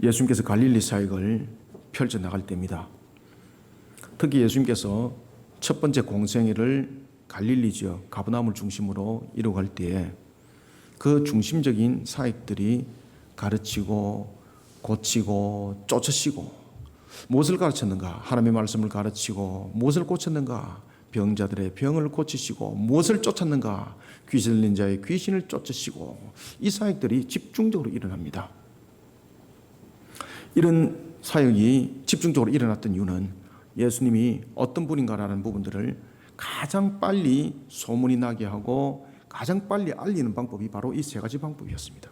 예수님께서 갈릴리 사역을 펼쳐나갈 때입니다. 특히 예수님께서 첫 번째 공생애를 갈릴리 지역 가버나움을 중심으로 이루어갈 때에 그 중심적인 사역들이 가르치고 고치고 쫓으시고 무엇을 가르쳤는가? 하나님의 말씀을 가르치고 무엇을 고쳤는가? 병자들의 병을 고치시고 무엇을 쫓았는가? 귀신 들린 자의 귀신을 쫓으시고 이 사역들이 집중적으로 일어납니다. 이런 사역이 집중적으로 일어났던 이유는 예수님이 어떤 분인가라는 부분들을 가장 빨리 소문이 나게 하고 가장 빨리 알리는 방법이 바로 이 세 가지 방법이었습니다.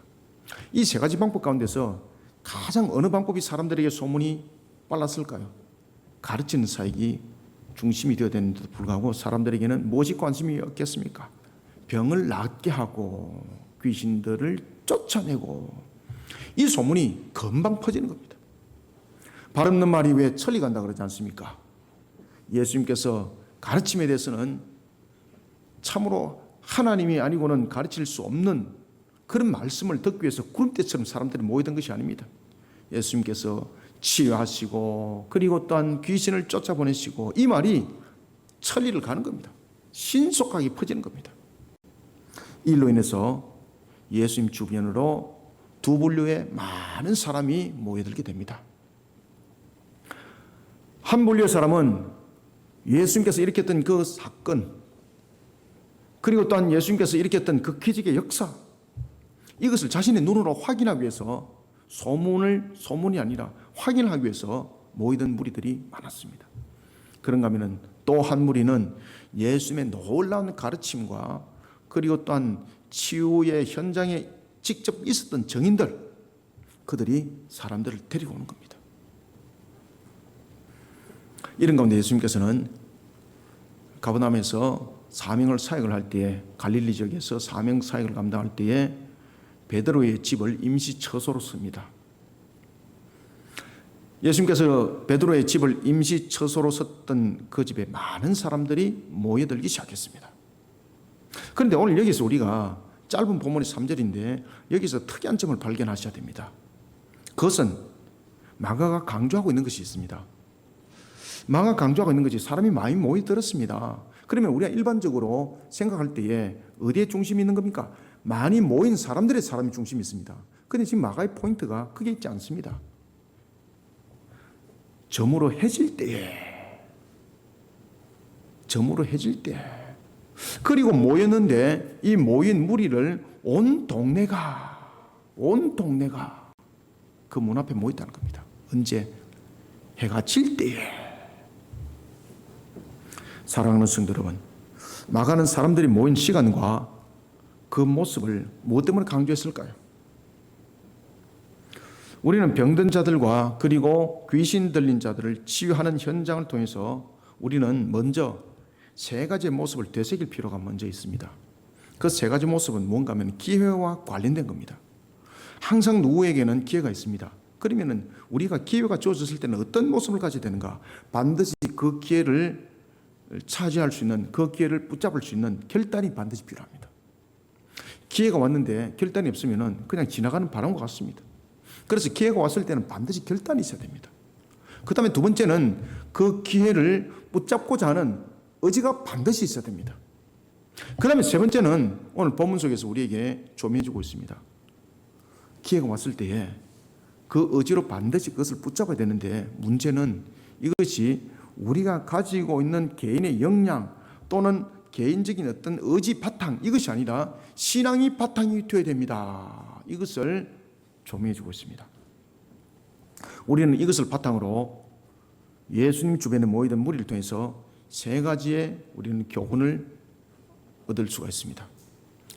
이 세 가지 방법 가운데서 가장 어느 방법이 사람들에게 소문이 빨랐을까요? 가르치는 사역이 중심이 되어야 되는데도 불구하고 사람들에게는 무엇이 관심이 없겠습니까? 병을 낫게 하고 귀신들을 쫓아내고 이 소문이 금방 퍼지는 겁니다. 발 없는 말이 왜 천리 간다 그러지 않습니까? 예수님께서 가르침에 대해서는 참으로 하나님이 아니고는 가르칠 수 없는 그런 말씀을 듣기 위해서 구름대처럼 사람들이 모이던 것이 아닙니다. 예수님께서 치유하시고 그리고 또한 귀신을 쫓아보내시고 이 말이 천리를 가는 겁니다. 신속하게 퍼지는 겁니다. 이 일로 인해서 예수님 주변으로 두 분류의 많은 사람이 모여들게 됩니다. 한 분류의 사람은 예수님께서 일으켰던 그 사건 그리고 또한 예수님께서 일으켰던 그 기적의 역사 이것을 자신의 눈으로 확인하기 위해서 소문이 아니라 확인을 하기 위해서 모이던 무리들이 많았습니다. 그런가 하면 또 한 무리는 예수님의 놀라운 가르침과 그리고 또한 치유의 현장에 직접 있었던 증인들 그들이 사람들을 데리고 오는 겁니다. 이런 가운데 예수님께서는 가버나움에서 사명을 사역을 할 때에 갈릴리 지역에서 사명 사역을 감당할 때에 베드로의 집을 임시 처소로 씁니다. 예수님께서 베드로의 집을 임시 처소로 썼던 그 집에 많은 사람들이 모여들기 시작했습니다. 그런데 오늘 여기서 우리가 짧은 본문이 3절인데 여기서 특이한 점을 발견하셔야 됩니다. 그것은 마가가 강조하고 있는 것이 있습니다. 마가가 강조하고 있는 것이 사람이 많이 모여들었습니다. 그러면 우리가 일반적으로 생각할 때에 어디에 중심이 있는 겁니까? 많이 모인 사람들의 사람이 중심이 있습니다. 그런데 지금 마가의 포인트가 크게 있지 않습니다. 저물어 해질 때에 그리고 모였는데 이 모인 무리를 온 동네가 그 문 앞에 모였다는 겁니다. 언제? 해가 질 때에. 사랑하는 성도 여러분, 마가는 사람들이 모인 시간과 그 모습을 무엇 때문에 강조했을까요? 우리는 병든 자들과 그리고 귀신 들린 자들을 치유하는 현장을 통해서 우리는 먼저 세 가지의 모습을 되새길 필요가 먼저 있습니다. 그 세 가지 모습은 뭔가 하면 기회와 관련된 겁니다. 항상 누구에게는 기회가 있습니다. 그러면 우리가 기회가 주어졌을 때는 어떤 모습을 가져야 되는가? 반드시 그 기회를 차지할 수 있는 그 기회를 붙잡을 수 있는 결단이 반드시 필요합니다. 기회가 왔는데 결단이 없으면 그냥 지나가는 바람과 같습니다. 그래서 기회가 왔을 때는 반드시 결단이 있어야 됩니다. 그 다음에 두 번째는 그 기회를 붙잡고자 하는 의지가 반드시 있어야 됩니다. 그 다음에 세 번째는 오늘 본문 속에서 우리에게 조명해 주고 있습니다. 기회가 왔을 때에 그 의지로 반드시 그것을 붙잡아야 되는데 문제는 이것이 우리가 가지고 있는 개인의 역량 또는 개인적인 어떤 의지 바탕 이것이 아니라 신앙이 바탕이 되어야 됩니다. 이것을 조명해 주고 있습니다. 우리는 이것을 바탕으로 예수님 주변에 모이던 무리를 통해서 세 가지의 우리는 교훈을 얻을 수가 있습니다.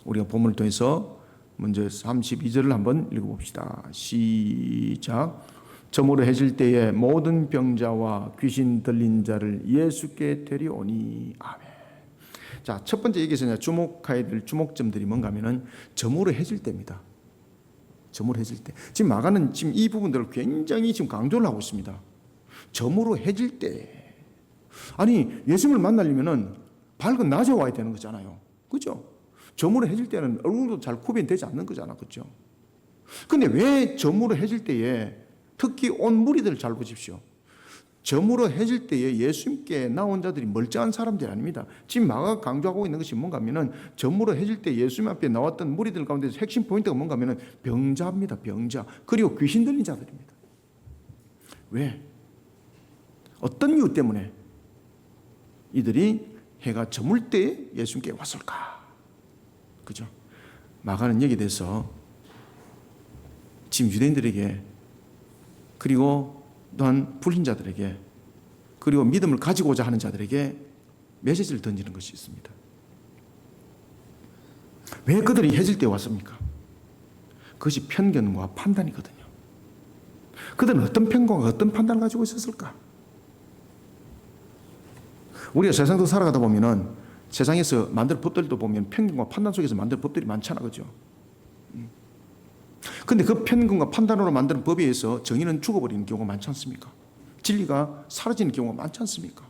우리가 본문을 통해서 먼저 32절을 한번 읽어봅시다. 시작. 저물어 해질 때에 모든 병자와 귀신 들린 자를 예수께 데려오니. 아멘. 자, 첫 번째 여기서 주목해야 될 주목점들이 뭔가 하면은 저물어 해질 때입니다. 저물어 해질 때. 지금 마가는 지금 이 부분들을 굉장히 지금 강조를 하고 있습니다. 저물어 해질 때. 아니, 예수님을 만나려면은 밝은 낮에 와야 되는 거잖아요. 그죠? 저물어 해질 때는 얼굴도 잘 구별되지 않는 거잖아. 그죠? 근데 왜 저물어 해질 때에 특히 온 무리들 잘 보십시오. 저물어 해질 때에 예수님께 나온 자들이 멀쩡한 사람들이 아닙니다. 지금 마가가 강조하고 있는 것이 뭔가 하면은 저물어 해질 때 예수님 앞에 나왔던 무리들 가운데서 핵심 포인트가 뭔가 하면은 병자입니다. 병자. 그리고 귀신 들린 자들입니다. 왜? 어떤 이유 때문에 이들이 해가 저물 때 예수님께 왔을까? 그죠? 마가는 여기에 대해서 지금 유대인들에게 그리고 또한 불신자들에게 그리고 믿음을 가지고자 하는 자들에게 메시지를 던지는 것이 있습니다. 왜 그들이 해질 때 왔습니까? 그것이 편견과 판단이거든요. 그들은 어떤 편견과 어떤 판단을 가지고 있었을까? 우리가 세상도 살아가다 보면은 세상에서 만들 법들도 보면 편견과 판단 속에서 만들 법들이 많잖아, 그죠? 근데 그 편견과 판단으로 만드는 법에 의해서 정의는 죽어버리는 경우가 많지 않습니까? 진리가 사라지는 경우가 많지 않습니까?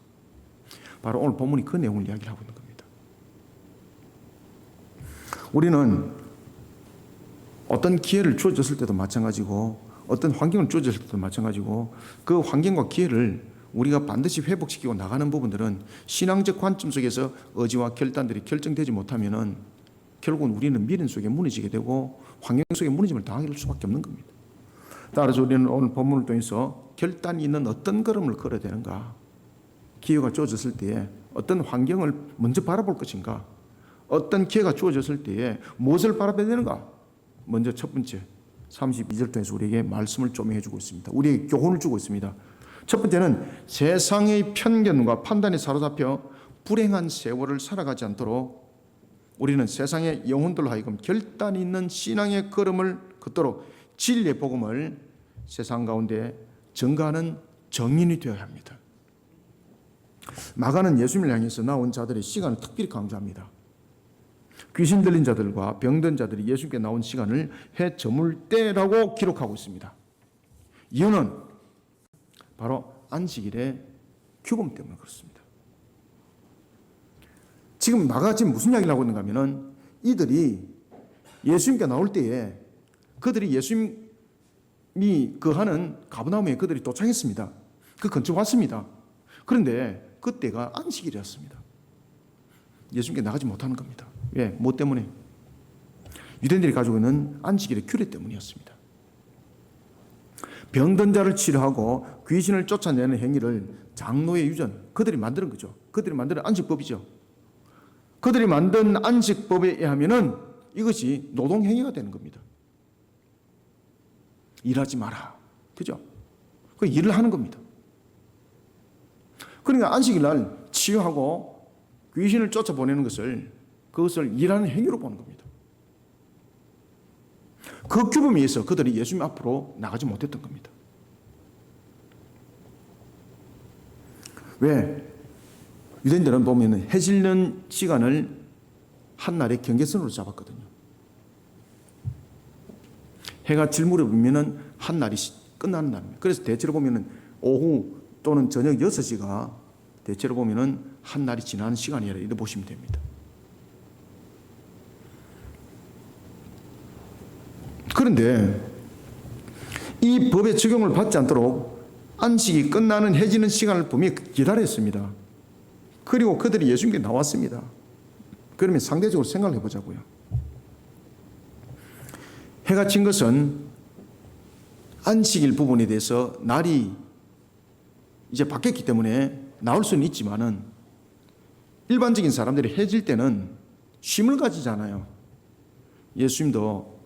바로 오늘 본문이 그 내용을 이야기하고 있는 겁니다. 우리는 어떤 기회를 주어졌을 때도 마찬가지고 어떤 환경을 주어졌을 때도 마찬가지고 그 환경과 기회를 우리가 반드시 회복시키고 나가는 부분들은 신앙적 관점 속에서 의지와 결단들이 결정되지 못하면은 결국은 우리는 미련 속에 무너지게 되고 환경 속에 무너짐을 당할 수밖에 없는 겁니다. 따라서 우리는 오늘 본문을 통해서 결단이 있는 어떤 걸음을 걸어야 되는가, 기회가 주어졌을 때에 어떤 환경을 먼저 바라볼 것인가, 어떤 기회가 주어졌을 때에 무엇을 바라봐야 되는가. 먼저 첫 번째 32절 통해서 우리에게 말씀을 조명해 주고 있습니다. 우리에게 교훈을 주고 있습니다. 첫 번째는 세상의 편견과 판단에 사로잡혀 불행한 세월을 살아가지 않도록 우리는 세상의 영혼들로 하여금 결단 있는 신앙의 걸음을 걷도록 진리의 복음을 세상 가운데 전가하는 정인이 되어야 합니다. 마가는 예수님을 향해서 나온 자들의 시간을 특별히 강조합니다. 귀신 들린 자들과 병든 자들이 예수님께 나온 시간을 해 저물 때라고 기록하고 있습니다. 이유는 바로 안식일의 규범 때문에 그렇습니다. 지금 마가가 지금 무슨 이야기를 하고 있는가 하면은 이들이 예수님께 나올 때에 그들이 예수님이 거하는 가버나움에 그들이 도착했습니다. 그 근처 왔습니다. 그런데 그때가 안식일이었습니다. 예수님께 나가지 못하는 겁니다. 왜? 뭐 때문에? 유대인들이 가지고 있는 안식일의 규례 때문이었습니다. 병든 자를 치료하고 귀신을 쫓아내는 행위를 장로의 유전, 그들이 만드는 거죠. 그들이 만드는 안식법이죠. 그들이 만든 안식법에 의하면은 이것이 노동행위가 되는 겁니다. 일하지 마라. 그죠? 그 일을 하는 겁니다. 그러니까 안식일 날 치유하고 귀신을 쫓아보내는 그것을 일하는 행위로 보는 겁니다. 그 규범에 의해서 그들이 예수님 앞으로 나가지 못했던 겁니다. 왜? 유대인들은 보면 해 지는 시간을 한 날의 경계선으로 잡았거든요. 해가 질 무렵이면 한 날이 끝나는 날입니다. 그래서 대체로 보면 오후 또는 저녁 6시가 대체로 보면 한 날이 지나는 시간이라 이렇게 보시면 됩니다. 그런데 이 법의 적용을 받지 않도록 안식이 끝나는 해지는 시간을 분명히 기다렸습니다. 그리고 그들이 예수님께 나왔습니다. 그러면 상대적으로 생각을 해보자고요. 해가 진 것은 안식일 부분에 대해서 날이 이제 바뀌었기 때문에 나올 수는 있지만은 일반적인 사람들이 해질 때는 쉼을 가지잖아요. 예수님도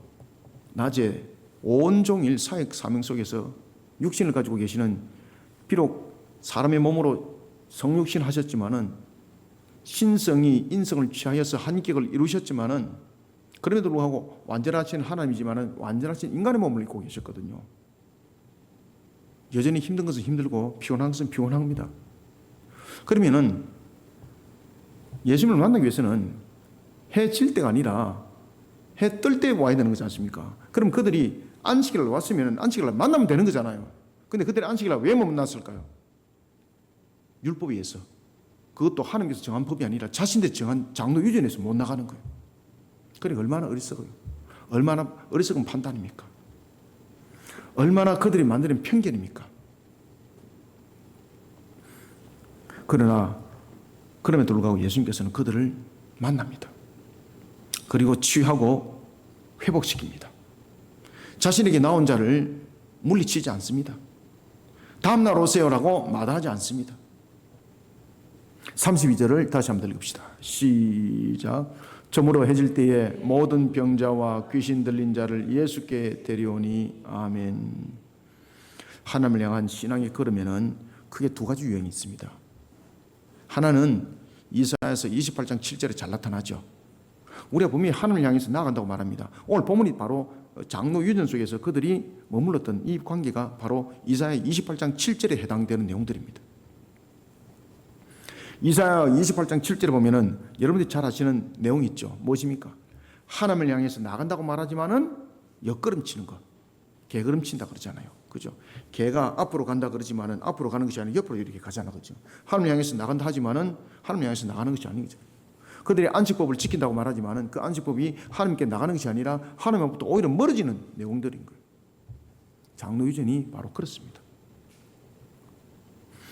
낮에 온종일 사역 사명 속에서 육신을 가지고 계시는, 비록 사람의 몸으로 성육신 하셨지만은 신성이 인성을 취하여서 한격을 이루셨지만은 그럼에도 불구하고 완전하신 하나님이지만은 완전하신 인간의 몸을 입고 계셨거든요. 여전히 힘든 것은 힘들고 피곤한 것은 피곤합니다. 그러면은 예수님을 만나기 위해서는 해 질 때가 아니라 해 뜰 때 와야 되는 거지 않습니까? 그럼 그들이 안식일을 왔으면 안식일을 만나면 되는 거잖아요. 근데 그들이 안식일을 왜 못 만났을까요? 율법에 의해서. 그것도 하나님께서 정한 법이 아니라 자신들 정한 장로 유전에서 못 나가는 거예요. 그러니까 얼마나 어리석어요. 얼마나 어리석은 판단입니까? 얼마나 그들이 만드는 편견입니까? 그러나 그럼에도 불구하고 예수님께서는 그들을 만납니다. 그리고 치유하고 회복시킵니다. 자신에게 나온 자를 물리치지 않습니다. 다음날 오세요라고 마다하지 않습니다. 32절을 다시 한번 읽읍시다. 시작. 저물어 해질 때에 모든 병자와 귀신 들린 자를 예수께 데려오니 아멘. 하나님을 향한 신앙의 걸음에는 크게 두 가지 유형이 있습니다. 하나는 이사야서 28장 7절에 잘 나타나죠. 우리가 분명히 하나님을 향해서 나아간다고 말합니다. 오늘 본문이 바로 장로 유전 속에서 그들이 머물렀던 이 관계가 바로 이사야 28장 7절에 해당되는 내용들입니다. 이사야 28장 7절에 보면은 여러분들이 잘 아시는 내용이 있죠. 무엇입니까? 하나님을 향해서 나간다고 말하지만은 옆걸음치는 것, 개걸음친다 그러잖아요. 그죠? 개가 앞으로 간다 그러지만은 앞으로 가는 것이 아니라 옆으로 이렇게 가잖아. 그죠? 하나님을 향해서 나간다 하지만은 하나님을 향해서 나가는 것이 아니죠. 그들이 안식법을 지킨다고 말하지만은 그 안식법이 하나님께 나가는 것이 아니라 하나님으로부터 오히려 멀어지는 내용들인 거예요. 장로 유전이 바로 그렇습니다.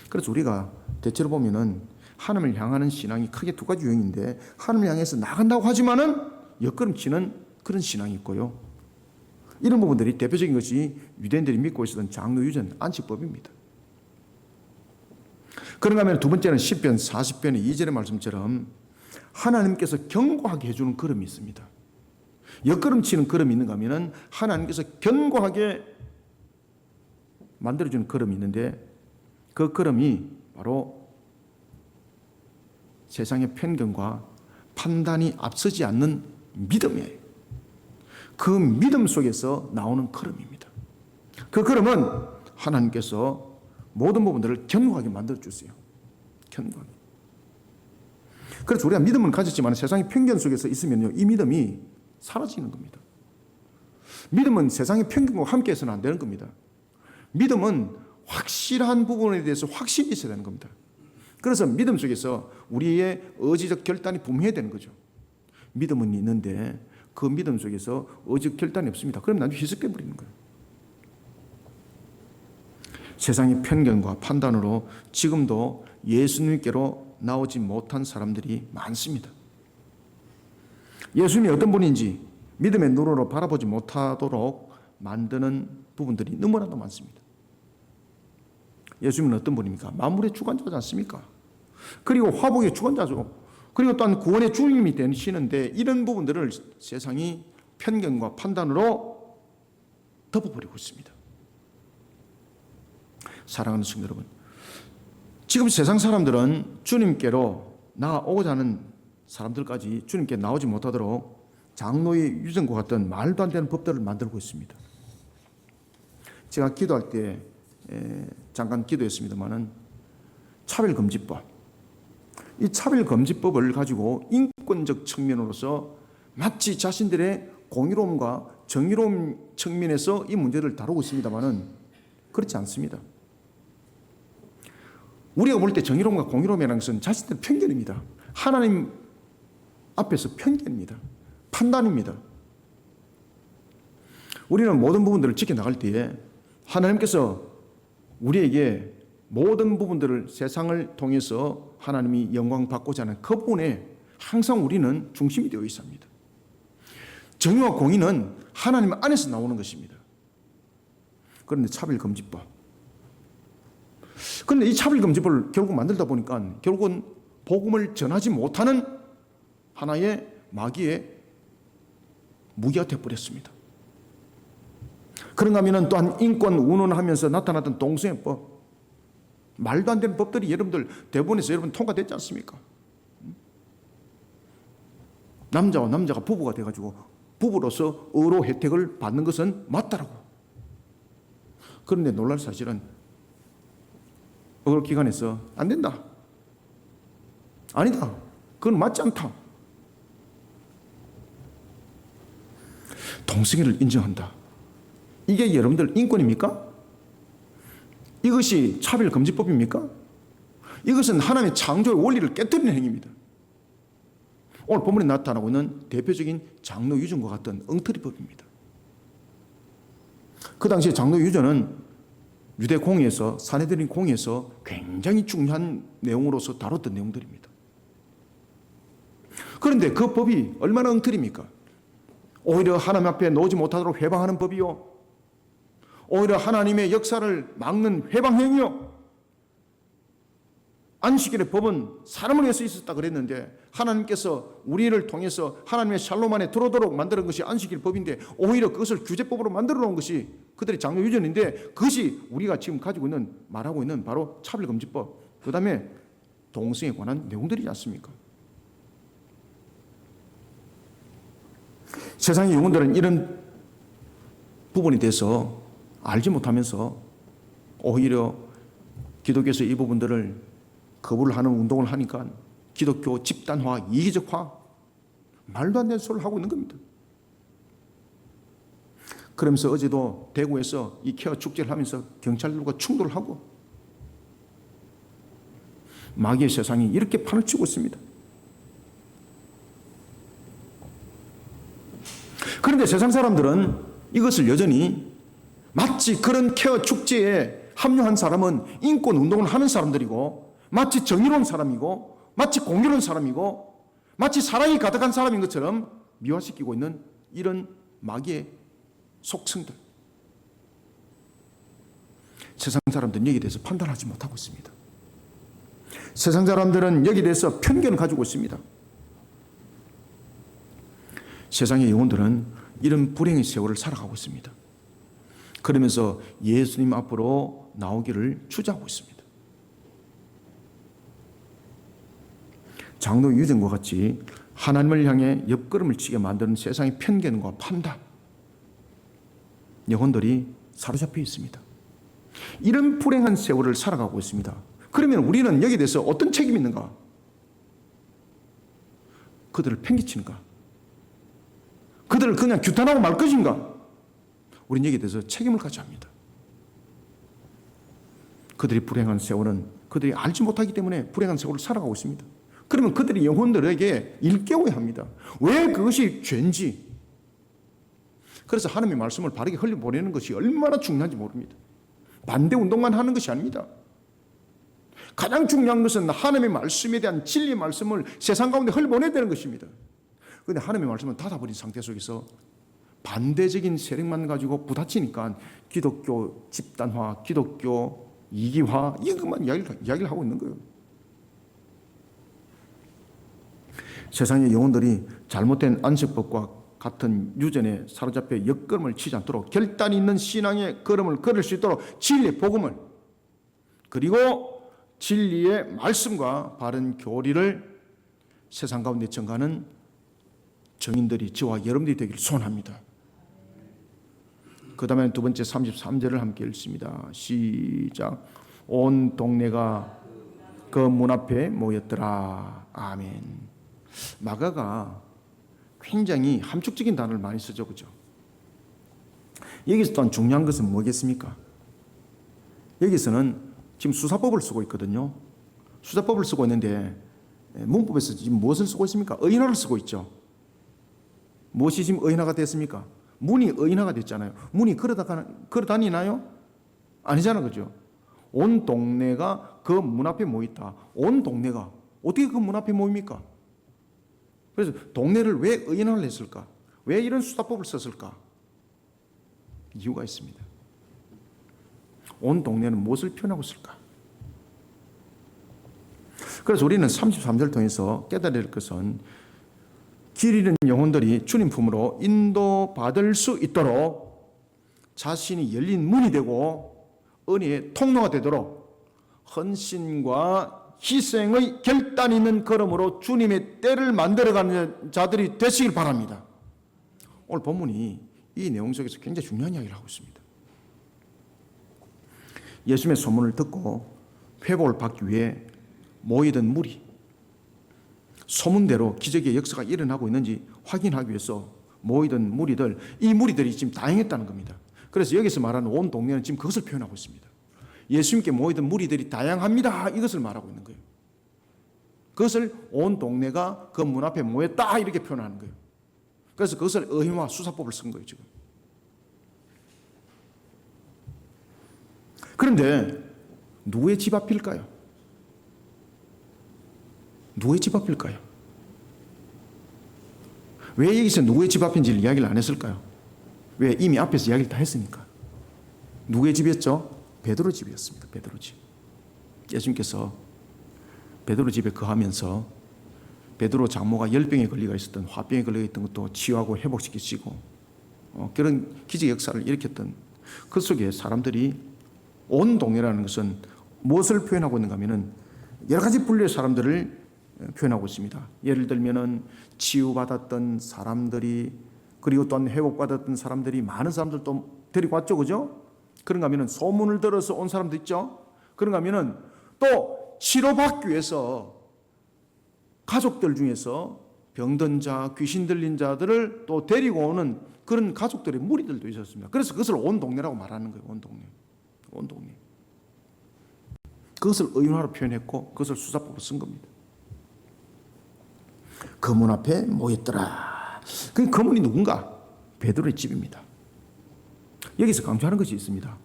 그래서 우리가 대체로 보면은 하나님을 향하는 신앙이 크게 두 가지 유형인데, 하나님을 향해서 나간다고 하지만은 옆걸음치는 그런 신앙이 있고요. 이런 부분들이 대표적인 것이 유대인들이 믿고 있었던 장로 유전 안식법입니다. 그런가 하면 두 번째는 시편 40편의 2절의 말씀처럼 하나님께서 견고하게 해주는 걸음이 있습니다. 옆걸음치는 걸음이 있는가 하면 하나님께서 견고하게 만들어주는 걸음이 있는데, 그 걸음이 바로 세상의 편견과 판단이 앞서지 않는 믿음이에요. 그 믿음 속에서 나오는 걸음입니다. 그 걸음은 하나님께서 모든 부분들을 견고하게 만들어주세요. 견고하게. 그래서 우리가 믿음을 가졌지만 세상의 편견 속에서 있으면요, 이 믿음이 사라지는 겁니다. 믿음은 세상의 편견과 함께해서는 안 되는 겁니다. 믿음은 확실한 부분에 대해서 확신이 있어야 되는 겁니다. 그래서 믿음 속에서 우리의 의지적 결단이 분명해야 되는 거죠. 믿음은 있는데 그 믿음 속에서 의지적 결단이 없습니다. 그럼 나중에 희석해 버리는 거예요. 세상의 편견과 판단으로 지금도 예수님께로 나오지 못한 사람들이 많습니다. 예수님이 어떤 분인지 믿음의 눈으로 바라보지 못하도록 만드는 부분들이 너무나도 많습니다. 예수님은 어떤 분입니까? 만물의 주관자지 않습니까? 그리고 화복의 주관자죠. 그리고 또한 구원의 주님이 되시는데, 이런 부분들을 세상이 편견과 판단으로 덮어버리고 있습니다. 사랑하는 성도 여러분, 지금 세상 사람들은 주님께로 나아오고자 하는 사람들까지 주님께 나오지 못하도록 장로의 유전과 같은 말도 안 되는 법들을 만들고 있습니다. 제가 기도할 때 잠깐 기도했습니다마는 차별금지법, 이 차별금지법을 가지고 인권적 측면으로서 마치 자신들의 공의로움과 정의로움 측면에서 이 문제를 다루고 있습니다마는 그렇지 않습니다. 우리가 볼 때 정의로움과 공의로움이라는 것은 자신들의 편견입니다. 하나님 앞에서 편견입니다. 판단입니다. 우리는 모든 부분들을 지켜나갈 때에 하나님께서 우리에게 모든 부분들을 세상을 통해서 하나님이 영광 받고자 하는 그 부분에 항상 우리는 중심이 되어 있습니다. 정의와 공의는 하나님 안에서 나오는 것입니다. 그런데 차별금지법, 그런데 이 차별금지법을 결국 만들다 보니까 결국은 복음을 전하지 못하는 하나의 마귀의 무기가 되어버렸습니다. 그런가 하면 또한 인권 운운하면서 나타났던 동성애법, 말도 안 되는 법들이 여러분들 대본에서 여러분 통과됐지 않습니까? 남자와 남자가 부부가 돼가지고 부부로서 의로 혜택을 받는 것은 맞다라고. 그런데 놀랄 사실은 의료기관에서 안 된다, 아니다, 그건 맞지 않다, 동성애를 인정한다. 이게 여러분들 인권입니까? 이것이 차별금지법입니까? 이것은 하나님의 창조의 원리를 깨뜨리는 행위입니다. 오늘 본문에 나타나고 있는 대표적인 장로 유전과 같은 엉터리법입니다. 그 당시에 장로 유전은 유대 공의에서, 사내들인 공의에서 굉장히 중요한 내용으로서 다뤘던 내용들입니다. 그런데 그 법이 얼마나 엉터리입니까? 오히려 하나님 앞에 놓지 못하도록 회방하는 법이요, 오히려 하나님의 역사를 막는 회방행위요. 안식일의 법은 사람을 위해서 있었다 그랬는데 하나님께서 우리를 통해서 하나님의 샬롬 안에 들어오도록 만드는 것이 안식일 법인데 오히려 그것을 규제법으로 만들어 놓은 것이 그들의 장로 유전인데, 그것이 우리가 지금 가지고 있는, 말하고 있는 바로 차별금지법, 그 다음에 동성에 관한 내용들이지 않습니까? 세상의 영혼들은 이런 부분에 대해서 알지 못하면서 오히려 기독교에서 이 부분들을 거부를 하는 운동을 하니까 기독교 집단화, 이기적화, 말도 안 되는 소리를 하고 있는 겁니다. 그러면서 어제도 대구에서 이 케어 축제를 하면서 경찰들과 충돌을 하고 마귀의 세상이 이렇게 판을 치고 있습니다. 그런데 세상 사람들은 이것을 여전히 마치 그런 케어 축제에 합류한 사람은 인권 운동을 하는 사람들이고, 마치 정의로운 사람이고, 마치 공의로운 사람이고, 마치 사랑이 가득한 사람인 것처럼 미화시키고 있는 이런 마귀의 속성들. 세상 사람들은 여기에 대해서 판단하지 못하고 있습니다. 세상 사람들은 여기에 대해서 편견을 가지고 있습니다. 세상의 영혼들은 이런 불행의 세월을 살아가고 있습니다. 그러면서 예수님 앞으로 나오기를 주저하고 있습니다. 장로 유전과 같이 하나님을 향해 옆걸음을 치게 만드는 세상의 편견과 판단, 영혼들이 사로잡혀 있습니다. 이런 불행한 세월을 살아가고 있습니다. 그러면 우리는 여기에 대해서 어떤 책임이 있는가? 그들을 팽개치는가? 그들을 그냥 규탄하고 말 것인가? 우리는 여기에 대해서 책임을 가져야 합니다. 그들이 불행한 세월은 그들이 알지 못하기 때문에 불행한 세월을 살아가고 있습니다. 그러면 그들이 영혼들에게 일깨워야 합니다. 왜 그것이 죄인지. 그래서 하나님의 말씀을 바르게 흘려보내는 것이 얼마나 중요한지 모릅니다. 반대 운동만 하는 것이 아닙니다. 가장 중요한 것은 하나님의 말씀에 대한 진리의 말씀을 세상 가운데 흘려보내야 되는 것입니다. 그런데 하나님의 말씀은 닫아버린 상태 속에서 반대적인 세력만 가지고 부딪히니까 기독교 집단화, 기독교 이기화, 이것만 이야기를 하고 있는 거예요. 세상의 영혼들이 잘못된 안식법과 같은 유전에 사로잡혀 옆걸음을 치지 않도록 결단이 있는 신앙의 걸음을 걸을 수 있도록 진리의 복음을, 그리고 진리의 말씀과 바른 교리를 세상 가운데 전가하는 정인들이 저와 여러분들이 되기를 소원합니다. 그 다음에 두 번째 33절을 함께 읽습니다. 시작. 온 동네가 그 문 앞에 모였더라. 아멘. 마가가 굉장히 함축적인 단어를 많이 쓰죠, 그죠? 여기서 또한 중요한 것은 뭐겠습니까? 여기서는 지금 수사법을 쓰고 있거든요. 수사법을 쓰고 있는데 문법에서 지금 무엇을 쓰고 있습니까? 의인화를 쓰고 있죠. 무엇이 지금 의인화가 됐습니까? 문이 의인화가 됐잖아요. 문이 걸어다니나요? 아니잖아, 그죠? 온 동네가 그 문 앞에 모였다. 온 동네가 어떻게 그 문 앞에 모입니까? 그래서 동네를 왜 의인화를 했을까? 왜 이런 수사법을 썼을까? 이유가 있습니다. 온 동네는 무엇을 표현하고 있을까? 그래서 우리는 33절을 통해서 깨달아야 할 것은 길 잃은 영혼들이 주님 품으로 인도받을 수 있도록 자신이 열린 문이 되고 은혜의 통로가 되도록 헌신과 희생의 결단 있는 걸음으로 주님의 때를 만들어가는 자들이 되시길 바랍니다. 오늘 본문이 이 내용 속에서 굉장히 중요한 이야기를 하고 있습니다. 예수님의 소문을 듣고 회복을 받기 위해 모이던 무리, 소문대로 기적의 역사가 일어나고 있는지 확인하기 위해서 모이던 무리들, 이 무리들이 지금 다양했다는 겁니다. 그래서 여기서 말하는 온 동네는 지금 그것을 표현하고 있습니다. 예수님께 모이던 무리들이 다양합니다, 이것을 말하고 있는 거예요. 그것을 온 동네가 그 문 앞에 모였다 이렇게 표현하는 거예요. 그래서 그것을 의인화 수사법을 쓴 거예요, 지금. 그런데 누구의 집 앞일까요? 누구의 집 앞일까요? 왜 여기서 누구의 집 앞인지를 이야기를 안 했을까요? 왜? 이미 앞에서 이야기를 다 했으니까. 누구의 집이었죠? 베드로 집이었습니다. 베드로 집. 예수님께서 베드로 집에 거하면서 베드로 장모가 열병에 걸려 있었던, 화병에 걸려 있던 것도 치유하고 회복시키시고 그런 기적 역사를 일으켰던 그 속에 사람들이, 온 동네라는 것은 무엇을 표현하고 있는가 하면은 여러 가지 분류의 사람들을 표현하고 있습니다. 예를 들면은 치유받았던 사람들이, 그리고 또한 회복받았던 사람들이, 많은 사람들도 데리고 왔죠. 그죠? 그런가 하면은 소문을 들어서 온 사람도 있죠. 그런가 하면은 또 치료받기 위해서 가족들 중에서 병든 자, 귀신 들린 자들을 또 데리고 오는 그런 가족들의 무리들도 있었습니다. 그래서 그것을 온 동네라고 말하는 거예요. 온 동네. 온 동네. 그것을 의문화로 표현했고 그것을 수사법으로 쓴 겁니다. 거문 앞에 모였더라. 그 거문이 누군가? 베드로의 집입니다. 여기서 강조하는 것이 있습니다.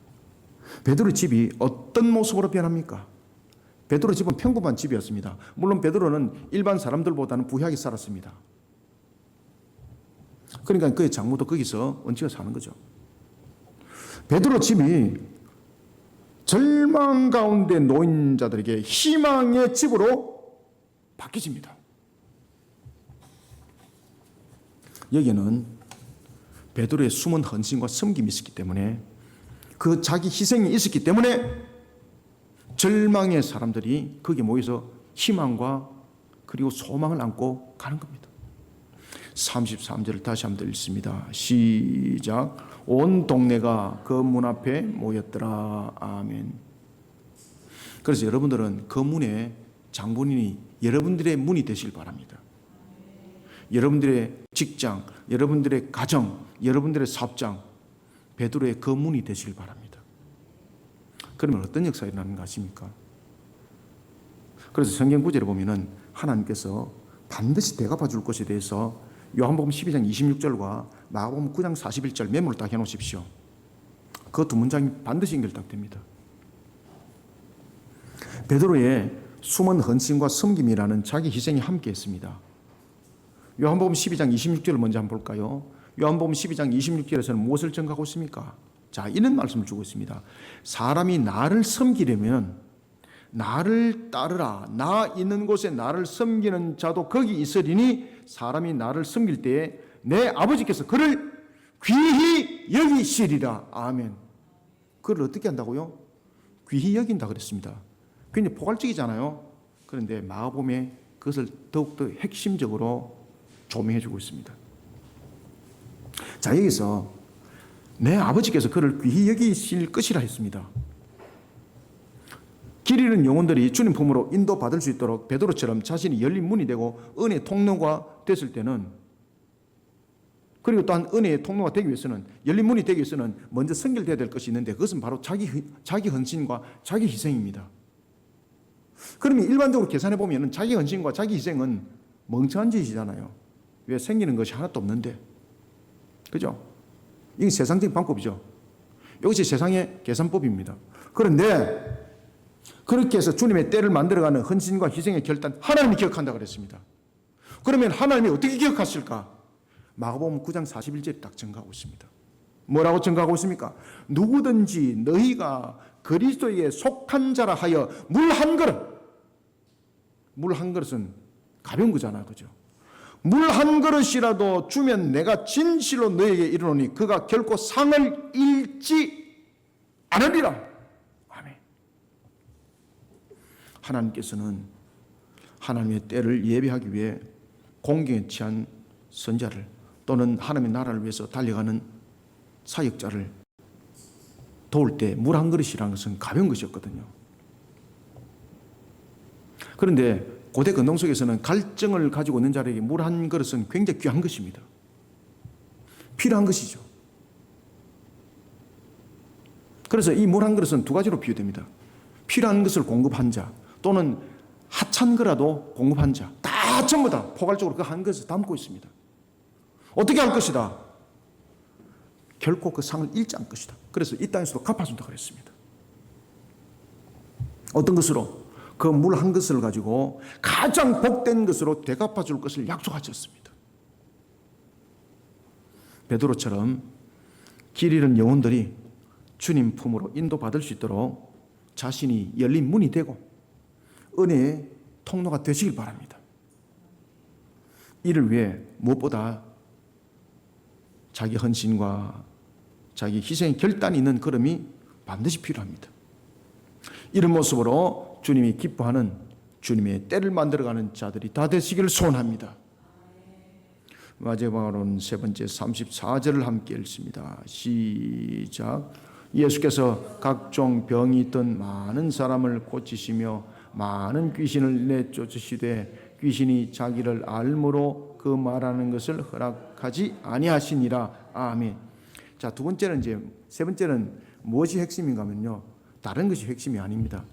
베드로의 집이 어떤 모습으로 변합니까? 베드로 집은 평범한 집이었습니다. 물론 베드로는 일반 사람들보다는 부유하게 살았습니다. 그러니까 그의 장모도 거기서 얹혀 사는 거죠. 베드로 집이 절망 가운데 놓인 자들에게 희망의 집으로 바뀌집니다. 여기에는 베드로의 숨은 헌신과 섬김이 있었기 때문에, 그 자기 희생이 있었기 때문에 절망의 사람들이 거기에 모여서 희망과 그리고 소망을 안고 가는 겁니다. 33절을 다시 한번 읽습니다. 시작. 온 동네가 그 문 앞에 모였더라. 아멘. 그래서 여러분들은 그 문에 장본인이 여러분들의 문이 되시길 바랍니다. 여러분들의 직장, 여러분들의 가정, 여러분들의 사업장, 베드로의 그 문이 되시길 바랍니다. 그러면 어떤 역사가 일어나는가 아십니까? 그래서 성경 구절에 보면은 하나님께서 반드시 대갚아 줄 것에 대해서 요한복음 12장 26절과 마가복음 9장 41절 메모를 딱 해놓으십시오. 그 두 문장이 반드시 연결됩니다. 베드로의 숨은 헌신과 섬김이라는 자기 희생이 함께했습니다. 요한복음 12장 26절을 먼저 한번 볼까요? 요한복음 12장 26절에서는 무엇을 증가하고 있습니까? 자, 이런 말씀을 주고 있습니다. 사람이 나를 섬기려면 나를 따르라. 나 있는 곳에 나를 섬기는 자도 거기 있으리니 사람이 나를 섬길 때에 내 아버지께서 그를 귀히 여기시리라. 아멘. 그를 어떻게 한다고요? 귀히 여긴다 그랬습니다. 굉장히 포괄적이잖아요. 그런데 마가복음에 그것을 더욱더 핵심적으로 조명해 주고 있습니다. 자, 여기서 내 아버지께서 그를 귀히 여기실 것이라 했습니다. 길 잃은 영혼들이 주님 품으로 인도받을 수 있도록 베드로처럼 자신이 열린 문이 되고 은혜의 통로가 됐을 때는, 그리고 또한 은혜의 통로가 되기 위해서는, 열린 문이 되기 위해서는 먼저 선결되어야 될 것이 있는데, 그것은 바로 자기 헌신과 자기 희생입니다. 그러면 일반적으로 계산해 보면 자기 헌신과 자기 희생은 멍청한 짓이잖아요. 왜? 생기는 것이 하나도 없는데. 그죠? 이게 세상적인 방법이죠. 이것이 세상의 계산법입니다. 그런데 그렇게 해서 주님의 때를 만들어가는 헌신과 희생의 결단, 하나님이 기억한다 그랬습니다. 그러면 하나님이 어떻게 기억하실까? 마가복음 9장 41절에 딱 증가하고 있습니다. 뭐라고 증가하고 있습니까? 누구든지 너희가 그리스도에게 속한 자라 하여 물 한 그릇은 가벼운 거잖아요. 그죠? 물 한 그릇이라도 주면 내가 진실로 너에게 이르노니 그가 결코 상을 잃지 않으리라. 아멘. 하나님께서는 하나님의 때를 예배하기 위해 공경에 취한 선자를, 또는 하나님의 나라를 위해서 달려가는 사역자를 도울 때 물 한 그릇이라는 것은 가벼운 것이었거든요. 그런데 고대 근동 속에서는 갈증을 가지고 있는 자에게 물 한 그릇은 굉장히 귀한 것입니다. 필요한 것이죠. 그래서 이 물 한 그릇은 두 가지로 비유됩니다. 필요한 것을 공급한 자, 또는 하찮은 거라도 공급한 자, 다 전부 다 포괄적으로 그 한 그릇을 담고 있습니다. 어떻게 할 것이다? 결코 그 상을 잃지 않을 것이다. 그래서 이 땅에서도 갚아준다 그랬습니다. 어떤 것으로? 그 물 한 것을 가지고 가장 복된 것으로 되갚아 줄 것을 약속하셨습니다. 베드로처럼 길 잃은 영혼들이 주님 품으로 인도받을 수 있도록 자신이 열린 문이 되고 은혜의 통로가 되시길 바랍니다. 이를 위해 무엇보다 자기 헌신과 자기 희생의 결단이 있는 걸음이 반드시 필요합니다. 이런 모습으로 주님이 기뻐하는 주님의 때를 만들어가는 자들이 다 되시기를 소원합니다. 마지막으로는 세 번째 34절을 함께 읽습니다. 시작. 예수께서 각종 병이 있던 많은 사람을 고치시며 많은 귀신을 내쫓으시되 귀신이 자기를 알므로 그 말하는 것을 허락하지 아니하시니라. 아멘. 자, 세 번째는 무엇이 핵심인가 하면요, 다른 것이 핵심이 아닙니다.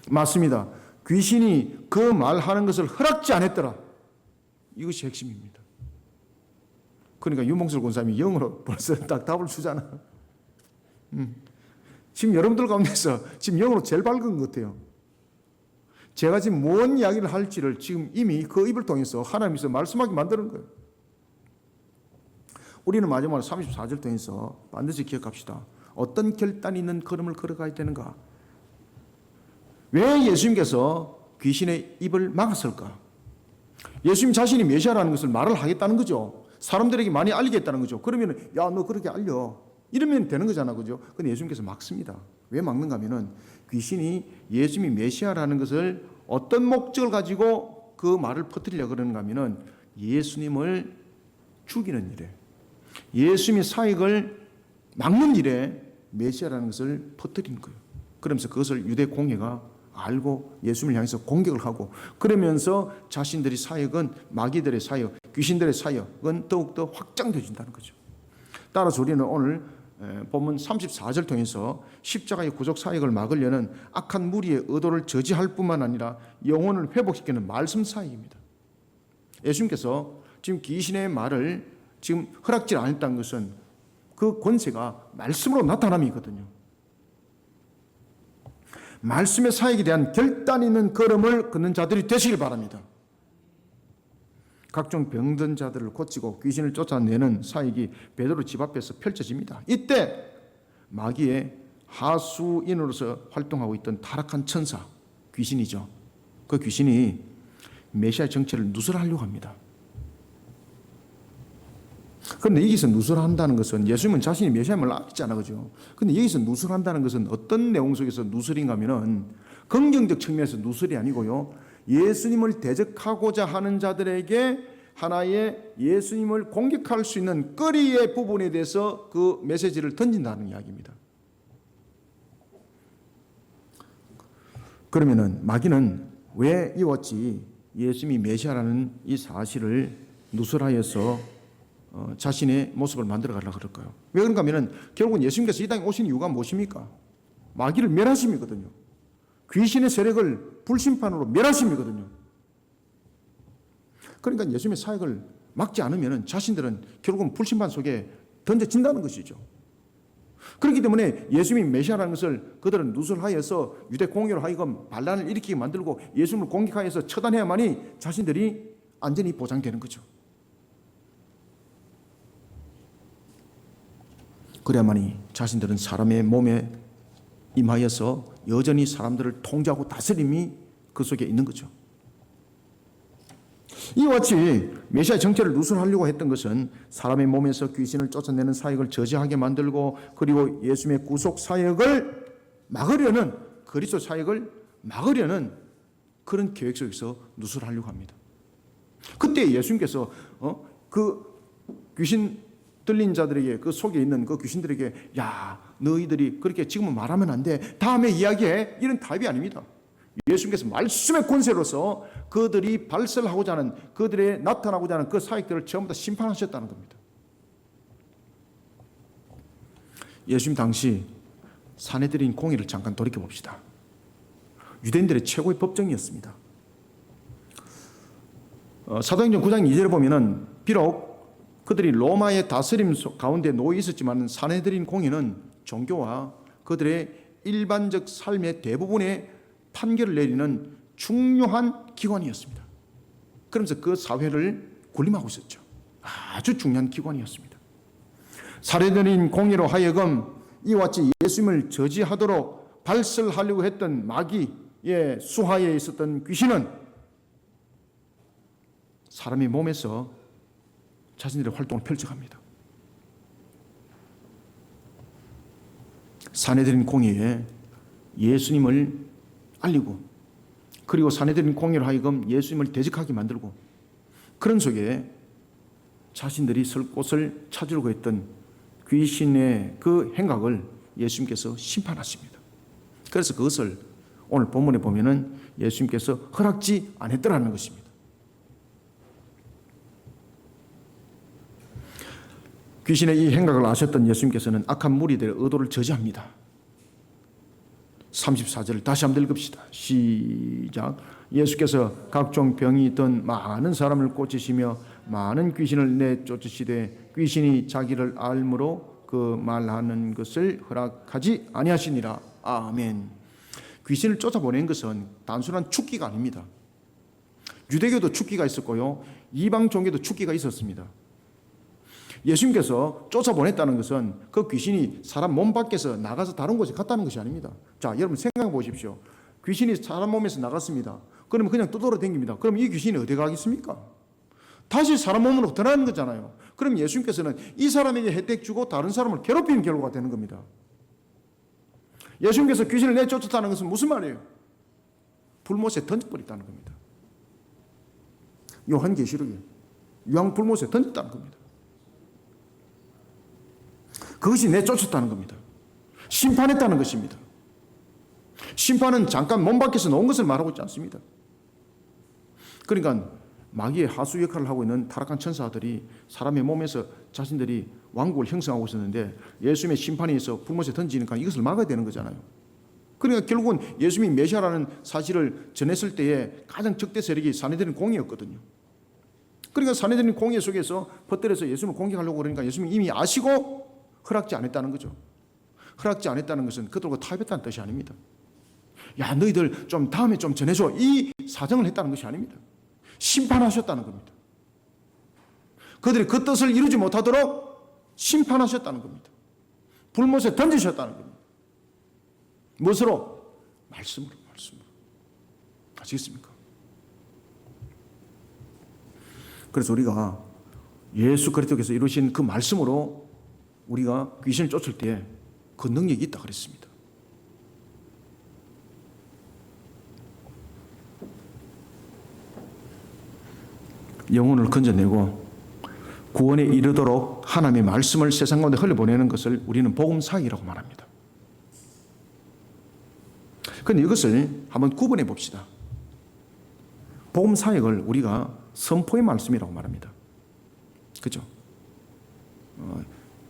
맞습니다. 귀신이 그 말하는 것을 허락지 않았더라. 이것이 핵심입니다. 그러니까 윤봉슬 권사님이 영어로 벌써 딱 답을 주잖아. 지금 여러분들 가운데서 지금 영어로 제일 밝은 것 같아요. 제가 지금 뭔 이야기를 할지를 지금 이미 그 입을 통해서 하나님께서 말씀하게 만드는 거예요. 우리는 마지막으로 34절 통해서 반드시 기억합시다. 어떤 결단이 있는 걸음을 걸어가야 되는가? 왜 예수님께서 귀신의 입을 막았을까? 예수님 자신이 메시아라는 것을 말을 하겠다는 거죠. 사람들에게 많이 알리겠다는 거죠. 그러면 야, 너 그렇게 알려. 이러면 되는 거잖아, 그죠? 근데 예수님께서 막습니다. 왜 막는가 하면은 귀신이 예수님이 메시아라는 것을 어떤 목적을 가지고 그 말을 퍼뜨리려고 그러는가 하면은 예수님을 죽이는 일에, 예수님의 사역을 막는 일에 메시아라는 것을 퍼뜨리는 거예요. 그러면서 그것을 유대 공회가 알고 예수님을 향해서 공격을 하고, 그러면서 자신들의 사역은, 마귀들의 사역, 귀신들의 사역은 더욱더 확장되어진다는 거죠. 따라서 우리는 오늘 본문 34절 통해서 십자가의 구속 사역을 막으려는 악한 무리의 의도를 저지할 뿐만 아니라 영혼을 회복시키는 말씀 사역입니다. 예수님께서 지금 귀신의 말을 지금 허락지 않았다는 것은 그 권세가 말씀으로 나타남이거든요. 말씀의 사역에 대한 결단 있는 걸음을 걷는 자들이 되시길 바랍니다. 각종 병든 자들을 고치고 귀신을 쫓아내는 사역이 베드로 집 앞에서 펼쳐집니다. 이때 마귀의 하수인으로서 활동하고 있던 타락한 천사, 귀신이죠. 그 귀신이 메시아의 정체를 누설하려고 합니다. 그런데 여기서 누설한다는 것은 예수님은 자신이 메시아임을 알았잖아, 그죠? 근데 여기서 누설한다는 것은 어떤 내용 속에서 누설인가 하면은 긍정적 측면에서 누설이 아니고요, 예수님을 대적하고자 하는 자들에게 하나의 예수님을 공격할 수 있는 거리의 부분에 대해서 그 메시지를 던진다는 이야기입니다. 그러면은 마귀는 왜 이 어찌 예수님이 메시아라는 이 사실을 누설하여서 자신의 모습을 만들어 가려고 그럴까요? 왜 그런가 하면은 결국은 예수님께서 이 땅에 오신 이유가 무엇입니까? 마귀를 멸하심이거든요. 귀신의 세력을 불심판으로 멸하심이거든요. 그러니까 예수님의 사역을 막지 않으면 자신들은 결국은 불심판 속에 던져진다는 것이죠. 그렇기 때문에 예수님이 메시아라는 것을 그들은 누설하여서 유대 공회로 하여금 반란을 일으키게 만들고 예수님을 공격하여서 처단해야만이 자신들이 안전이 보장되는 거죠. 그래야만이 자신들은 사람의 몸에 임하여서 여전히 사람들을 통제하고 다스림이 그 속에 있는 거죠. 이와 같이 메시아의 정체를 누설하려고 했던 것은 사람의 몸에서 귀신을 쫓아내는 사역을 저지하게 만들고, 그리고 예수님의 구속 사역을 막으려는, 그리스도 사역을 막으려는 그런 계획 속에서 누설하려고 합니다. 그때 예수님께서 그 귀신 들린 자들에게, 그 속에 있는 그 귀신들에게, 야, 너희들이 그렇게 지금은 말하면 안 돼, 다음에 이야기해, 이런 답이 아닙니다. 예수님께서 말씀의 권세로서 그들이 발설하고자 하는, 그들의 나타나고자 하는 그 사역들을 전부 다 심판하셨다는 겁니다. 예수님 당시 사내들인 공의를 잠깐 돌이켜 봅시다. 유대인들의 최고의 법정이었습니다. 사도행전 9장 2절에 보면은 비록 그들이 로마의 다스림 가운데 놓여 있었지만 사내들인 공의는 종교와 그들의 일반적 삶의 대부분의 판결을 내리는 중요한 기관이었습니다. 그러면서 그 사회를 군림하고 있었죠. 아주 중요한 기관이었습니다. 사례들인 공의로 하여금 이와 같이 예수님을 저지하도록 발설하려고 했던 마귀의 수하에 있었던 귀신은 사람의 몸에서 자신들의 활동을 펼쳐갑니다. 사내들인 공의에 예수님을 알리고, 그리고 사내들인 공의로 하여금 예수님을 대적하게 만들고, 그런 속에 자신들이 설 곳을 찾으려고 했던 귀신의 그 행각을 예수님께서 심판하십니다. 그래서 그것을 오늘 본문에 보면은 예수님께서 허락지 않았더라는 것입니다. 귀신의 이 행각을 아셨던 예수님께서는 악한 무리들의 의도를 저지합니다. 34절을 다시 한번 읽읍시다. 시작. 예수께서 각종 병이 있던 많은 사람을 고치시며 많은 귀신을 내쫓으시되 귀신이 자기를 알므로 그 말하는 것을 허락하지 아니하시니라. 아멘. 귀신을 쫓아보낸 것은 단순한 축기가 아닙니다. 유대교도 축기가 있었고요, 이방 종교도 축기가 있었습니다. 예수님께서 쫓아보냈다는 것은 그 귀신이 사람 몸 밖에서 나가서 다른 곳에 갔다는 것이 아닙니다. 자, 여러분 생각해 보십시오. 귀신이 사람 몸에서 나갔습니다. 그러면 그냥 떠돌아다닙니다. 그럼 이 귀신이 어디 가겠습니까? 다시 사람 몸으로 드러나는 거잖아요. 그럼 예수님께서는 이 사람에게 혜택 주고 다른 사람을 괴롭히는 결과가 되는 겁니다. 예수님께서 귀신을 내쫓았다는 것은 무슨 말이에요? 불못에 던져버렸다는 겁니다. 요한계시록에 유황 불못에 던졌다는 겁니다. 그것이 내쫓았다는 겁니다. 심판했다는 것입니다. 심판은 잠깐 몸 밖에서 놓은 것을 말하고 있지 않습니다. 그러니까 마귀의 하수 역할을 하고 있는 타락한 천사들이 사람의 몸에서 자신들이 왕국을 형성하고 있었는데 예수님의 심판이 있어 불못에 던지니까 이것을 막아야 되는 거잖아요. 그러니까 결국은 예수님이 메시아라는 사실을 전했을 때에 가장 적대 세력이 사내들인 공의였거든요. 그러니까 사내들인 공의 속에서 퍼뜨려서 예수님을 공격하려고 그러니까 예수님이 이미 아시고 허락지 않았다는 거죠. 허락지 않았다는 것은 그들과 타협했다는 뜻이 아닙니다. 야, 너희들 좀 다음에 좀 전해줘, 이 사정을 했다는 것이 아닙니다. 심판하셨다는 겁니다. 그들이 그 뜻을 이루지 못하도록 심판하셨다는 겁니다. 불못에 던지셨다는 겁니다. 무엇으로? 말씀으로. 아시겠습니까? 그래서 우리가 예수 그리스도께서 이루신 그 말씀으로 우리가 귀신을 쫓을 때 그 능력이 있다 그랬습니다. 영혼을 건져내고 구원에 이르도록 하나님의 말씀을 세상 가운데 흘려보내는 것을 우리는 복음사역이라고 말합니다. 그런데 이것을 한번 구분해 봅시다. 복음사역을 우리가 선포의 말씀이라고 말합니다. 그렇죠?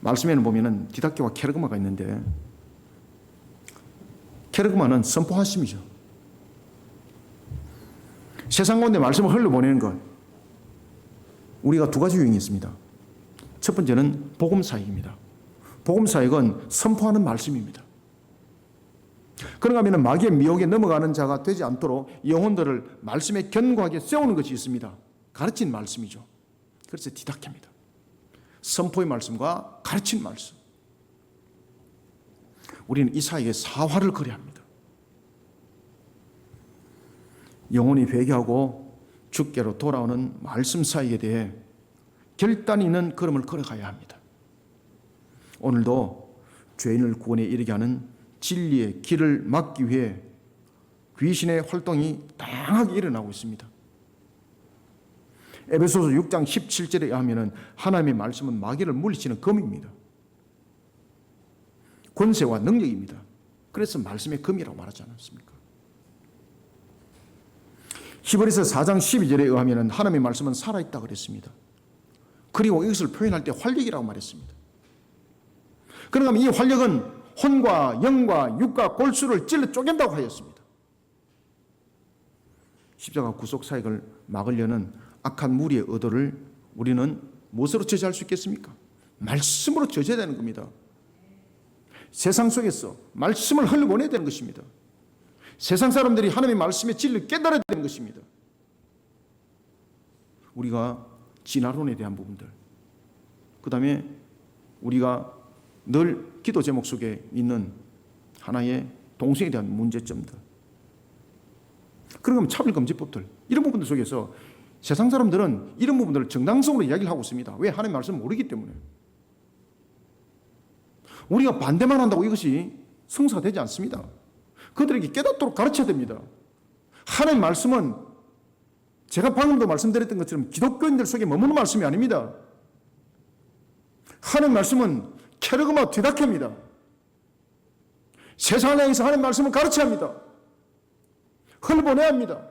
말씀에는 보면은 디다케와 케르그마가 있는데, 케르그마는 선포하심이죠. 세상 가운데 말씀을 흘려보내는 것, 우리가 두 가지 유형이 있습니다. 첫 번째는 복음사역입니다. 복음사역은 선포하는 말씀입니다. 그런가 하면 마귀의 미혹에 넘어가는 자가 되지 않도록 영혼들을 말씀에 견고하게 세우는 것이 있습니다. 가르친 말씀이죠. 그래서 디다케입니다. 선포의 말씀과 가르친 말씀. 우리는 이 사이에 사활을 걸어야 합니다. 영혼이 회개하고 주께로 돌아오는 말씀 사이에 대해 결단 있는 걸음을 걸어가야 합니다. 오늘도 죄인을 구원에 이르게 하는 진리의 길을 막기 위해 귀신의 활동이 다양하게 일어나고 있습니다. 에베소서 6장 17절에 의하면 하나님의 말씀은 마귀를 물리치는 검입니다. 권세와 능력입니다. 그래서 말씀의 검이라고 말하지 않았습니까? 히브리서 4장 12절에 의하면 하나님의 말씀은 살아있다 그랬습니다. 그리고 이것을 표현할 때 활력이라고 말했습니다. 그러면 이 활력은 혼과 영과 육과 골수를 찔러 쪼갠다고 하였습니다. 십자가 구속 사역을 막으려는 악한 무리의 의도를 우리는 무엇으로 저지할 수 있겠습니까? 말씀으로 저지해야 되는 겁니다. 세상 속에서 말씀을 흘려보내야 되는 것입니다. 세상 사람들이 하나님의 말씀의 진리를 깨달아야 되는 것입니다. 우리가 진화론에 대한 부분들, 그 다음에 우리가 늘 기도 제목 속에 있는 하나의 동성에 대한 문제점들, 그러면 차별금지법들, 이런 부분들 속에서 세상 사람들은 이런 부분들을 정당성으로 이야기를 하고 있습니다. 왜? 하나님의 말씀을 모르기 때문에. 우리가 반대만 한다고 이것이 성사가 되지 않습니다. 그들에게 깨닫도록 가르쳐야 됩니다. 하나님의 말씀은 제가 방금도 말씀드렸던 것처럼 기독교인들 속에 머무는 말씀이 아닙니다. 하나님의 말씀은 캐르그마 디다케입니다. 세상을 향해서 하나님의 말씀을 가르쳐야 합니다. 흘려보내야 합니다.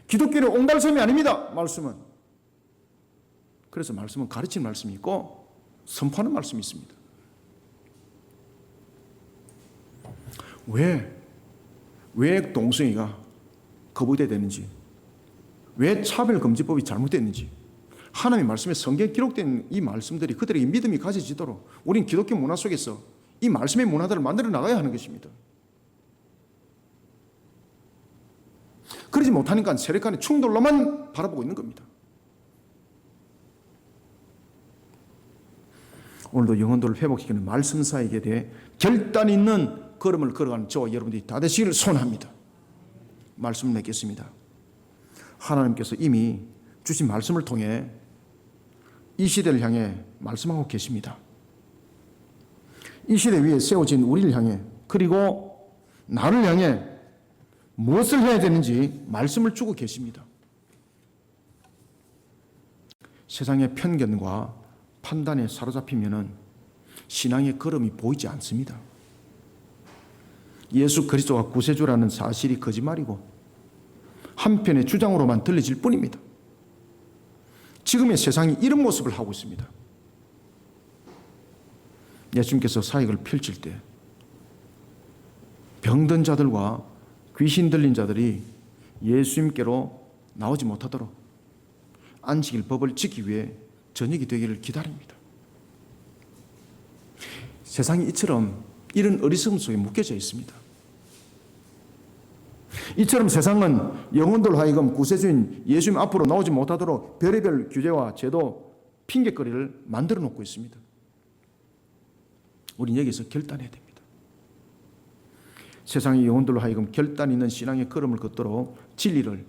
기독교는 옹달샘이 아닙니다. 말씀은. 그래서 말씀은 가르치는 말씀이 있고 선포하는 말씀이 있습니다. 왜 동성애가 거부돼야 되는지, 왜 차별금지법이 잘못됐는지, 하나님의 말씀에 성경에 기록된 이 말씀들이 그들에게 믿음이 가져지도록 우리는 기독교 문화 속에서 이 말씀의 문화들을 만들어 나가야 하는 것입니다. 그러지 못하니까 세력 간의 충돌로만 바라보고 있는 겁니다. 오늘도 영혼들을 회복시키는 말씀사에게 대해 결단 있는 걸음을 걸어가는 저와 여러분들이 다 되시기를 소원합니다. 말씀을 맺겠습니다. 하나님께서 이미 주신 말씀을 통해 이 시대를 향해 말씀하고 계십니다. 이 시대 위에 세워진 우리를 향해, 그리고 나를 향해 무엇을 해야 되는지 말씀을 주고 계십니다. 세상의 편견과 판단에 사로잡히면 신앙의 걸음이 보이지 않습니다. 예수 그리스도가 구세주라는 사실이 거짓말이고 한편의 주장으로만 들려질 뿐입니다. 지금의 세상이 이런 모습을 하고 있습니다. 예수님께서 사역을 펼칠 때 병든 자들과 귀신 들린 자들이 예수님께로 나오지 못하도록 안식일 법을 지키기 위해 저녁이 되기를 기다립니다. 세상이 이처럼 이런 어리석음 속에 묶여져 있습니다. 이처럼 세상은 영혼들 하여금 구세주인 예수님 앞으로 나오지 못하도록 별의별 규제와 제도, 핑계거리를 만들어 놓고 있습니다. 우리는 여기서 결단해야 됩니다. 세상의 영혼들로 하여금 결단 있는 신앙의 걸음을 걷도록 진리를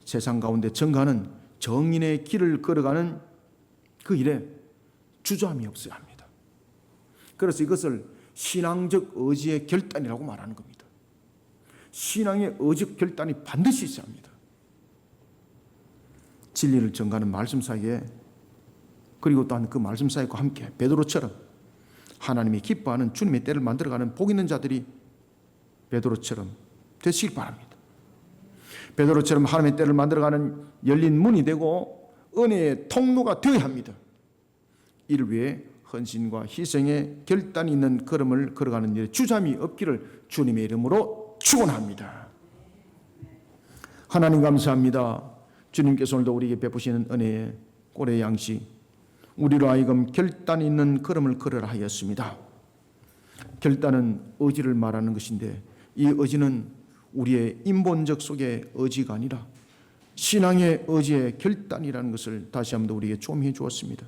세상 가운데 전가하는 정인의 길을 걸어가는 그 일에 주저함이 없어야 합니다. 그래서 이것을 신앙적 의지의 결단이라고 말하는 겁니다. 신앙의 의지적 결단이 반드시 있어야 합니다. 진리를 전가하는 말씀 사이에, 그리고 또한 그 말씀 사이과 함께 베드로처럼 하나님이 기뻐하는 주님의 때를 만들어가는 복 있는 자들이 베드로처럼 되시길 바랍니다. 베드로처럼 하나님의 때를 만들어가는 열린 문이 되고 은혜의 통로가 되어야 합니다. 이를 위해 헌신과 희생의 결단이 있는 걸음을 걸어가는 일에 주저함이 없기를 주님의 이름으로 축원합니다. 하나님 감사합니다. 주님께서 오늘도 우리에게 베푸시는 은혜의 꼴의 양식, 우리로 하여금 결단 있는 걸음을 걸으라 하였습니다. 결단은 의지를 말하는 것인데 이 의지는 우리의 인본적 속의 의지가 아니라 신앙의 의지의 결단이라는 것을 다시 한번 우리에게 조명해 주었습니다.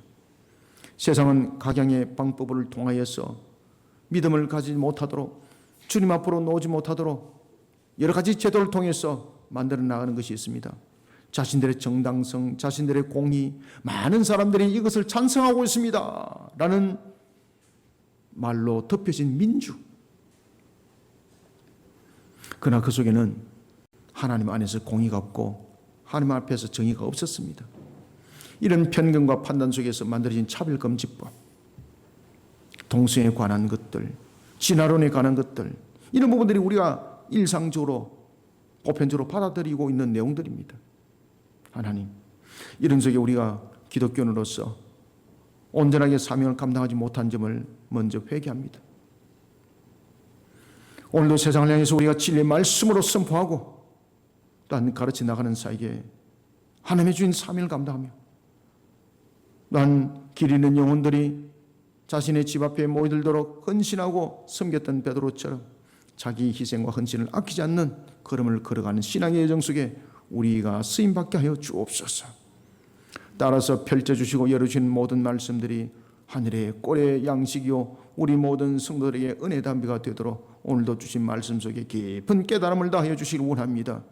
세상은 각양의 방법을 통하여서 믿음을 가지지 못하도록, 주님 앞으로 나오지 못하도록 여러 가지 제도를 통해서 만들어 나가는 것이 있습니다. 자신들의 정당성, 자신들의 공의, 많은 사람들이 이것을 찬성하고 있습니다 라는 말로 덮여진 민주. 그러나 그 속에는 하나님 안에서 공의가 없고 하나님 앞에서 정의가 없었습니다. 이런 편견과 판단 속에서 만들어진 차별금지법, 동성애에 관한 것들, 진화론에 관한 것들, 이런 부분들이 우리가 일상적으로 보편적으로 받아들이고 있는 내용들입니다. 하나님, 이런 속에 우리가 기독교인으로서 온전하게 사명을 감당하지 못한 점을 먼저 회개합니다. 오늘도 세상을 향해서 우리가 진리의 말씀으로 선포하고 또한 가르쳐 나가는 사이에 하나님의 주인 사명을 감당하며 또한 길 잃는 영혼들이 자신의 집 앞에 모이들도록 헌신하고 섬겼던 베드로처럼 자기 희생과 헌신을 아끼지 않는 걸음을 걸어가는 신앙의 여정 속에 우리가 쓰임받게 하여 주옵소서. 따라서 펼쳐주시고 열어주신 모든 말씀들이 하늘의 꼴의 양식이요 우리 모든 성도들에게 은혜 담비가 되도록 오늘도 주신 말씀 속에 깊은 깨달음을 다하여 주시길 원합니다.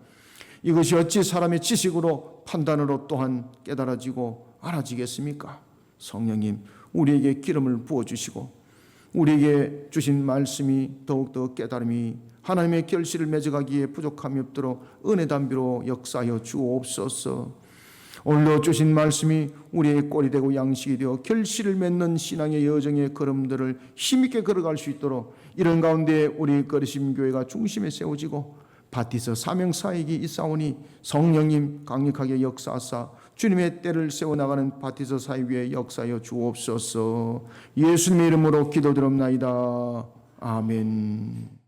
이것이 어찌 사람의 지식으로 판단으로 또한 깨달아지고 알아지겠습니까? 성령님, 우리에게 기름을 부어주시고 우리에게 주신 말씀이 더욱더 깨달음이 하나님의 결실을 맺어가기에 부족함이 없도록 은혜 담비로 역사하여 주옵소서. 오늘도 주신 말씀이 우리의 꼴이 되고 양식이 되어 결실을 맺는 신앙의 여정의 걸음들을 힘있게 걸어갈 수 있도록 이런 가운데 우리 거리심 교회가 중심에 세워지고 바티스 사명사역이 있사오니 성령님 강력하게 역사하사 주님의 때를 세워나가는 바티스 사역 위에 역사하여 주옵소서. 예수님의 이름으로 기도드립나이다. 아멘.